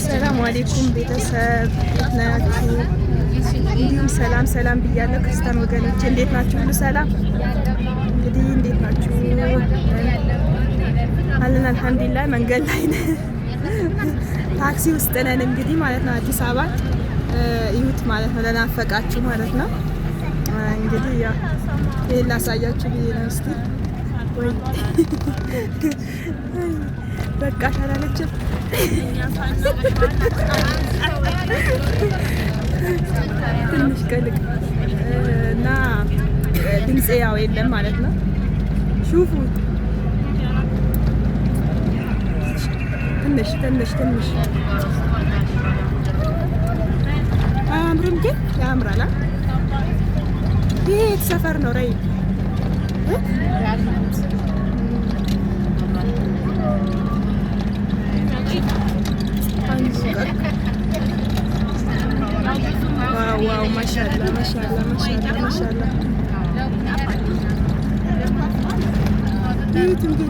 ሰላም አለይኩም ቤተሰብ ናችሁ? እንዲሁም ሰላም ሰላም ብያለሁ ክርስቲያን ወገኖቼ፣ እንዴት ናችሁ? ሁሉ ሰላም? እንግዲህ እንዴት ናችሁ? አለን አልሐምዱሊላህ። መንገድ ላይ ነን፣ ታክሲ ውስጥ ነን እንግዲህ ማለት ነው። አዲስ አበባ ይሁት ማለት ነው፣ ለናፈቃችሁ ማለት ነው። እንግዲህ ያው ይሄን ላሳያችሁ ብዬ ነው። እስቲ ወይ በቃ ታላለችም ትንሽ ቀልቅ እና ድምጽ ያው የለም ማለት ነው። ሹፉ ትንሽ አያምርም? ግን ያምራል። ይሄ የት ሰፈር ነው? ረይ ዋው ማሻአላ ይሄት እንግዲህ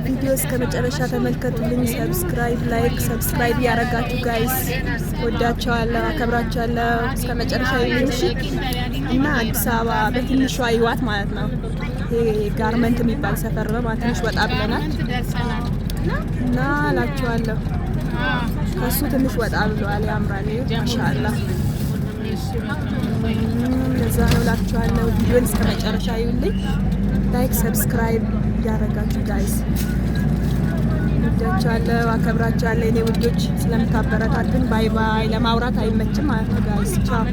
ቪዲዮ እስከ መጨረሻ ተመልከቱልኝ። ሰብስክራይብ ያደረጋችሁ ጋይስ ወዳቸዋለሁ፣ አከብራቸዋለሁ። እስከ መጨረሻ ይልሽ እና አዲስ አበባ በትንሿ ይዋት ማለት ነው። ይሄ ጋርመንት የሚባል ሰፈር ነው ማለት ትንሽ ወጣ ብለናል እና እላችኋለሁ። ከሱ ትንሽ ወጣ ብለዋል። ያምራል። ማሻአላ ለዛ ነው እላችኋለሁ። ቪዲዮን እስከ መጨረሻ ይዩልኝ። ሰብስክራይብ ያደረጋችሁ ጋይስ ወዳችኋለሁ፣ አከብራችኋለሁ። እኔ ውዶች ስለምታበረታቱን ባይ ባይ። ለማውራት አይመችም ማለት ነው ጋይስ። ቻው